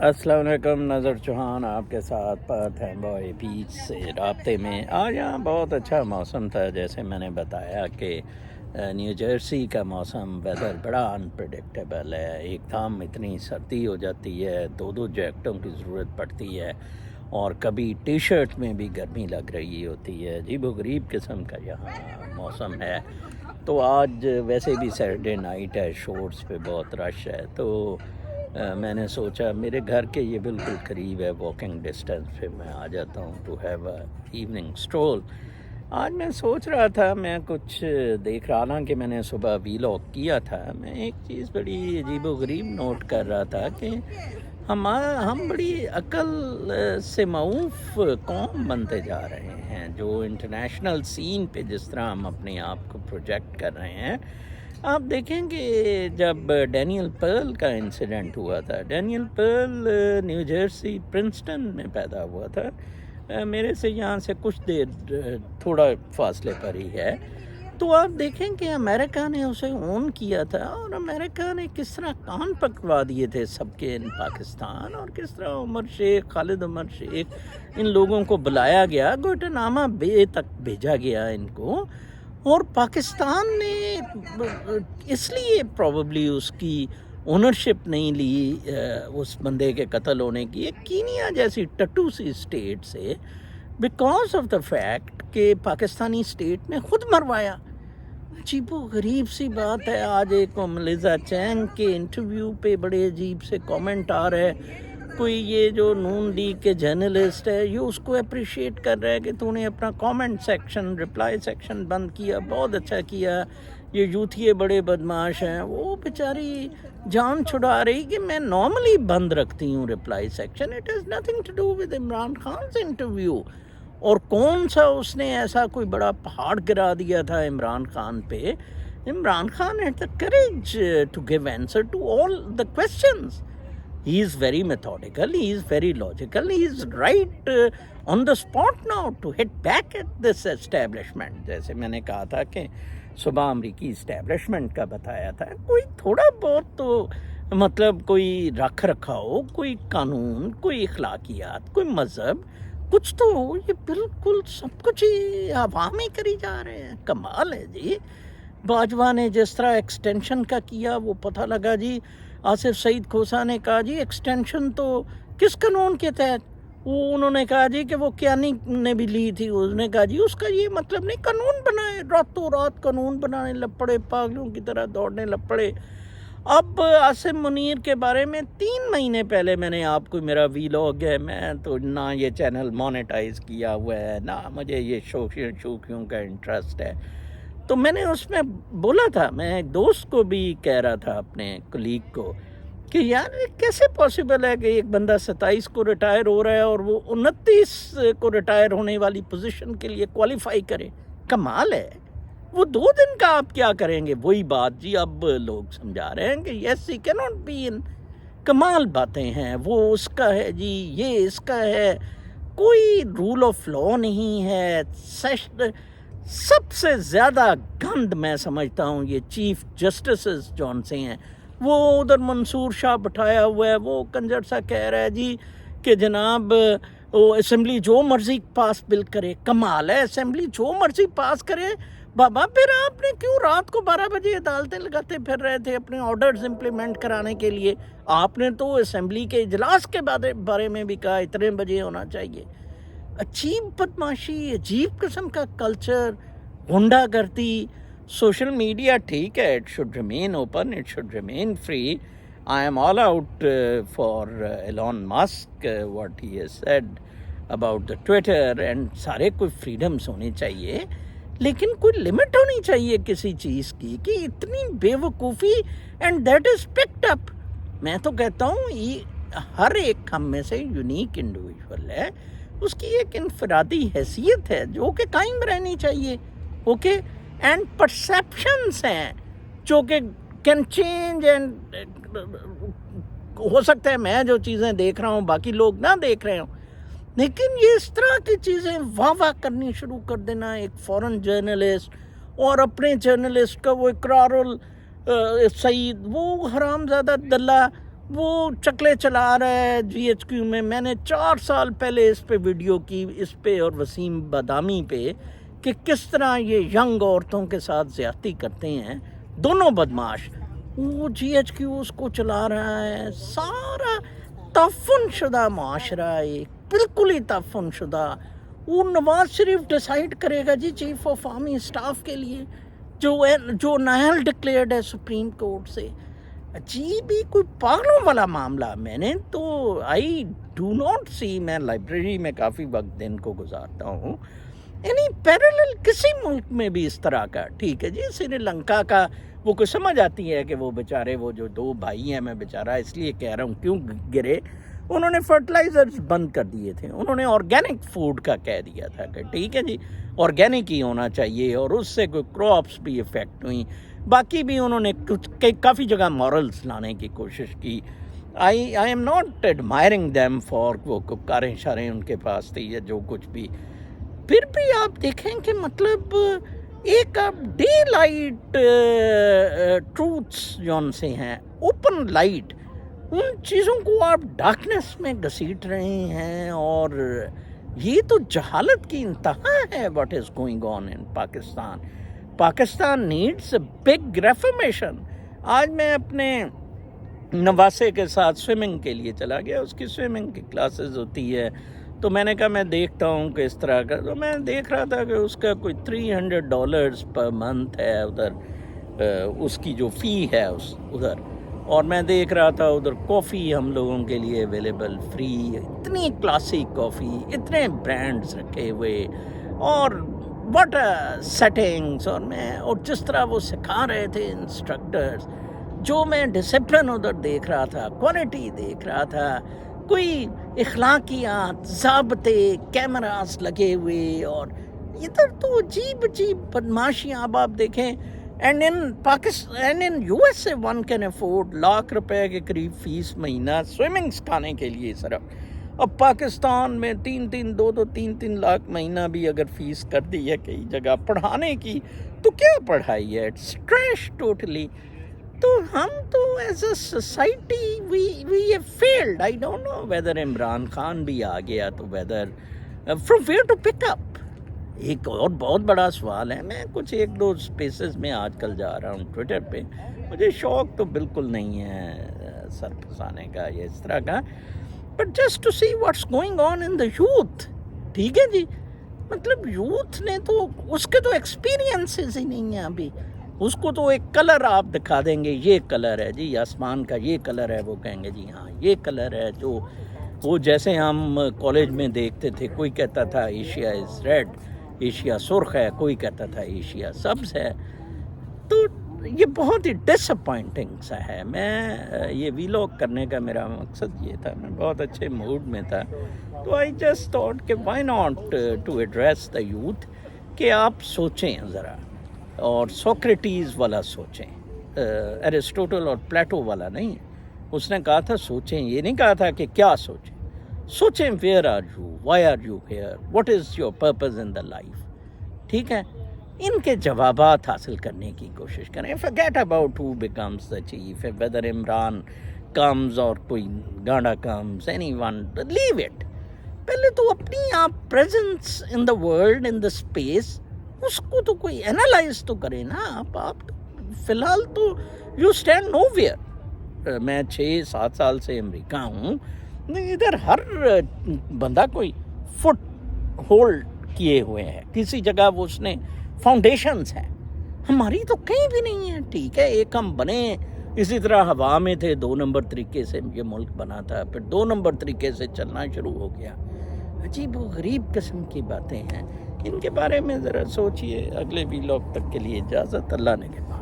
السلام علیکم، نظر چوہان آپ کے ساتھ پرتھ بوائے بیچ سے رابطے میں۔ آج یہاں بہت اچھا موسم تھا، جیسے میں نے بتایا کہ نیو جرسی کا موسم ویدر بڑا انپریڈکٹیبل ہے۔ ایک دم اتنی سردی ہو جاتی ہے، دو جیکٹوں کی ضرورت پڑتی ہے، اور کبھی ٹی شرٹ میں بھی گرمی لگ رہی ہوتی ہے۔ عجیب و غریب قسم کا یہاں موسم ہے۔ تو آج ویسے بھی سیٹرڈے نائٹ ہے، شورٹس پہ بہت رش ہے، تو میں نے سوچا میرے گھر کے یہ بالکل قریب ہے، واکنگ ڈسٹینس پہ میں آ جاتا ہوں to have a evening stroll. آج میں سوچ رہا تھا، میں کچھ دیکھ رہا نا کہ میں نے صبح ویلاگ کیا تھا، میں ایک چیز بڑی عجیب و غریب نوٹ کر رہا تھا کہ ہم بڑی عقل سے معوف قوم بنتے جا رہے ہیں، جو انٹرنیشنل سین پہ جس طرح ہم اپنے آپ کو پروجیکٹ کر رہے ہیں۔ آپ دیکھیں کہ جب ڈینیل پرل کا انسیڈنٹ ہوا تھا، Daniel Pearl new Jersey Princeton میں پیدا ہوا تھا، میرے سے یہاں سے کچھ دیر تھوڑا فاصلے پر ہی ہے۔ تو آپ دیکھیں کہ امریکہ نے اسے اون کیا تھا، اور امریکہ نے کس طرح کان پکڑوا دیے تھے سب کے ان پاکستان، اور کس طرح عمر شیخ، خالد عمر شیخ، ان لوگوں کو بلایا گیا، گوانٹانامو بے تک بھیجا گیا ان کو، اور پاکستان نے اس لیے پروبیبلی اس کی اونرشپ نہیں لی اس بندے کے قتل ہونے کی، ایک کینیا جیسی ٹٹو سی اسٹیٹ سے، بیکاز آف دا فیکٹ کہ پاکستانی اسٹیٹ نے خود مروایا۔ عجیب و غریب سی بات ہے۔ آج ایک ملیزا چینگ کے انٹرویو پہ بڑے عجیب سے کامنٹ آ رہے ہیں، کوئی یہ جو نون لیگ کے جرنلسٹ ہے یہ اس کو اپریشیٹ کر رہا ہے کہ تو نے اپنا کامنٹ سیکشن، رپلائی سیکشن بند کیا، بہت اچھا کیا، یہ یوتھیے بڑے بدماش ہیں۔ وہ بیچاری جان چھڑا رہی کہ میں نارملی بند رکھتی ہوں reply section, it has nothing to do with Imran Khan سے انٹرویو۔ اور کون سا اس نے ایسا کوئی بڑا پہاڑ گرا دیا تھا عمران خان پہ؟ Imran Khan had the courage to give answer to all the questions. He is very methodical, he is very logical, he is right on the spot now to hit back at this establishment. جیسے میں نے کہا تھا کہ صبح امریکی establishment کا بتایا تھا، کوئی تھوڑا بہت تو مطلب کوئی رکھ رکھاؤ، کوئی قانون، کوئی اخلاقیات، کوئی مذہب، کچھ تو ہو۔ یہ بالکل سب کچھ ہی عوام ہی کری جا رہے ہیں۔ کمال ہے جی۔ باجوہ نے جس طرح ایکسٹینشن کا کیا، وہ پتہ لگا جی، آصف سعید کھوسا نے کہا جی ایکسٹینشن تو کس قانون کے تحت؟ وہ انہوں نے کہا جی کہ وہ کیانی نے بھی لی تھی، اس نے کہا جی اس کا یہ مطلب نہیں، قانون بنائے، راتوں رات قانون بنانے لگ پڑے، پاگلوں کی طرح دوڑنے لگ پڑے۔ اب عاصم منیر کے بارے میں 3 مہینے پہلے میں نے آپ کو، میرا ویلاگ ہے، میں تو نہ یہ چینل مونیٹائز کیا ہوا ہے، نہ مجھے یہ شوخیوں کا انٹرسٹ ہے، تو میں نے اس میں بولا تھا، میں ایک دوست کو بھی کہہ رہا تھا، اپنے کولیگ کو، کہ یار کیسے پاسبل ہے کہ ایک بندہ 27 کو ریٹائر ہو رہا ہے اور وہ 29 کو ریٹائر ہونے والی پوزیشن کے لیے کوالیفائی کرے؟ کمال ہے۔ وہ 2 دن کا آپ کیا کریں گے؟ وہی بات جی، اب لوگ سمجھا رہے ہیں کہ یس ہی کی ناٹ بی ان۔ کمال باتیں ہیں، وہ اس کا ہے جی، یہ اس کا ہے، کوئی رول آف لا نہیں ہے۔ سب سے زیادہ گند میں سمجھتا ہوں یہ چیف جسٹسز جون سے ہیں۔ وہ ادھر منصور شاہ بٹھایا ہوا ہے، وہ کنجر سا کہہ رہا ہے جی کہ جناب وہ اسمبلی جو مرضی پاس بل کرے۔ کمال ہے، اسمبلی جو مرضی پاس کرے بابا، پھر آپ نے کیوں رات کو 12 بجے عدالتیں لگاتے پھر رہے تھے اپنے آرڈرز امپلیمنٹ کرانے کے لیے؟ آپ نے تو اسمبلی کے اجلاس کے بارے میں بھی کہا اتنے بجے ہونا چاہیے۔ عجیب بدماشی، عجیب قسم کا کلچر، غنڈا گردی۔ سوشل میڈیا ٹھیک ہے، it should remain open, it should remain free. I am all out for Elon Musk, what he has said about the Twitter, and سارے کوئی فریڈمس ہونی چاہیے، لیکن کوئی لمٹ ہونی چاہیے کسی چیز کی، کہ اتنی بے وقوفی، and that is picked up. میں تو کہتا ہوں ہر ایک ہم میں سے یونیک انڈیویجول ہے، اس کی ایک انفرادی حیثیت ہے جو کہ قائم رہنی چاہیے، اوکے؟ اینڈ پرسیپشنس ہیں جو کہ کین چینج، اینڈ ہو سکتا ہے میں جو چیزیں دیکھ رہا ہوں باقی لوگ نہ دیکھ رہے ہوں، لیکن یہ اس طرح کی چیزیں واہ واہ کرنی شروع کر دینا، ایک فورن جرنلسٹ اور اپنے جرنلسٹ کا وہ اقرار السعید، وہ حرام زادہ دلہ، وہ چکلے چلا رہا ہے GHQ میں. میں نے 4 سال پہلے اس پہ ویڈیو کی، اس پہ اور وسیم بادامی پہ، کہ کس طرح یہ ینگ عورتوں کے ساتھ زیادتی کرتے ہیں دونوں بدماش. وہ GHQ اس کو چلا رہا ہے. سارا تعفن شدہ معاشرہ، ایک بالکل ہی تعفن شدہ. وہ نواز شریف ڈیسائیڈ کرے گا جی چیف آف آرمی اسٹاف کے لیے، جو نائل ڈکلیئرڈ ہے سپریم کورٹ سے. عجیب ہی کوئی پاگلوں والا معاملہ. میں نے تو آئی ڈو ناٹ سی، میں لائبریری میں کافی وقت دن کو گزارتا ہوں، یعنی پیرالل کسی ملک میں بھی اس طرح کا. ٹھیک ہے جی، سری لنکا کا وہ کوئی سمجھ آتی ہے کہ وہ بیچارے، وہ جو 2 بھائی ہیں، میں بیچارہ اس لیے کہہ رہا ہوں کیوں گرے، انہوں نے فرٹیلائزرز بند کر دیے تھے. انہوں نے آرگینک فوڈ کا کہہ دیا تھا کہ ٹھیک ہے جی آرگینک ہی ہونا چاہیے، اور اس سے کوئی کراپس بھی افیکٹ ہوئیں. باقی بھی انہوں نے کافی جگہ مورلز لانے کی کوشش کی. I am not admiring them for وہ کاریں شاریں ان کے پاس تھی یا جو کچھ بھی. پھر بھی آپ دیکھیں کہ مطلب ایک آپ ڈے لائٹ ٹروتھس جون سے ہیں، اوپن لائٹ، ان چیزوں کو آپ ڈارکنیس میں گھسیٹ رہے ہیں. اور یہ تو جہالت کی انتہا ہے. What is going on in Pakistan. Pakistan needs a big reformation. آج میں اپنے نواسے کے ساتھ سوئمنگ کے لیے چلا گیا، اس کی سوئمنگ کی کلاسز ہوتی ہے، تو میں نے کہا میں دیکھتا ہوں کہ اس طرح کا. تو میں دیکھ رہا تھا کہ اس کا کوئی $300 پر منتھ ہے ادھر، اس کی جو فی ہے ادھر. اور میں دیکھ رہا تھا ادھر کافی ہم لوگوں کے لیے اویلیبل فری، اتنی کلاسک کافی، اتنے برانڈز رکھے ہوئے، اور واٹ سیٹنگس. اور جس طرح وہ سکھا رہے تھے انسٹرکٹرز، جو میں ڈسپلن ادھر دیکھ رہا تھا، کوالٹی دیکھ رہا تھا، کوئی اخلاقیات، ضابطے، کیمراز لگے ہوئے. اور ادھر تو عجیب عجیب بدماشیاں. اب آپ دیکھیں، and in Pakistan, in USA one can afford ₹1,00,000 کے قریب فیس مہینہ سوئمنگ سکھانے کے لیے صرف. اب پاکستان میں 3 لاکھ مہینہ بھی اگر فیس کر دی ہے کئی جگہ پڑھانے کی، تو کیا پڑھائی ہے؟ It's trash totally. تو ہم تو as a society we have failed. I don't know whether Imran Khan بھی آ گیا تو whether from where to pick up. ایک اور بہت بڑا سوال ہے. میں کچھ 1-2 اسپیسز میں آج کل جا رہا ہوں ٹویٹر پہ، مجھے شوق تو بالکل نہیں ہے سر پھنسانے کا یا اس طرح کا، but just to see what's going on in the youth. ٹھیک ہے جی، مطلب یوتھ نے تو، اس کے تو ایکسپیرینسز ہی نہیں ہیں ابھی. اس کو تو ایک کلر آپ دکھا دیں گے، یہ کلر ہے جی آسمان کا، یہ کلر ہے، وہ کہیں گے جی ہاں یہ کلر ہے. جو وہ جیسے ہم کالج میں دیکھتے تھے، کوئی کہتا تھا ایشیا از ریڈ، ایشیا سرخ ہے، کوئی کہتا تھا ایشیا سبز ہے. تو یہ بہت ہی ڈس اپوائنٹنگ سا ہے. میں یہ ویلاگ کرنے کا میرا مقصد یہ تھا، میں بہت اچھے موڈ میں تھا، تو آئی جسٹ تھاٹ کہ why not to address the youth, کہ آپ سوچیں ذرا، اور سوکریٹیز والا سوچیں، ایرسٹوٹل اور پلیٹو والا نہیں. اس نے کہا تھا سوچیں، یہ نہیں کہا تھا کہ کیا سوچیں. سوچیں where are you, why are you here, what is your purpose in the life. ٹھیک ہے، ان کے جوابات حاصل کرنے کی کوشش کریں. forget about who becomes the chief, whether Imran comes اور کوئی گانڈا comes, anyone, leave it. پہلے تو اپنی آپ presence in the world, in the space، اس کو تو کوئی انالائز تو کرے نا. آپ فی الحال تو یو اسٹینڈ نو ویئر. میں 6-7 سال سے امریکہ ہوں، ادھر ہر بندہ کوئی فٹ ہولڈ کیے ہوئے ہیں کسی جگہ، وہ اس نے فاؤنڈیشنز ہیں. ہماری تو کہیں بھی نہیں ہے. ٹھیک ہے، ایک ہم بنے اسی طرح ہوا میں تھے، 2 نمبر طریقے سے یہ ملک بنا تھا، پھر 2 نمبر طریقے سے چلنا شروع ہو گیا. عجیب و غریب قسم کی باتیں ہیں. ان کے بارے میں ذرا سوچئے. اگلے ویلاگ تک کے لیے اجازت، اللہ نے کے بعد.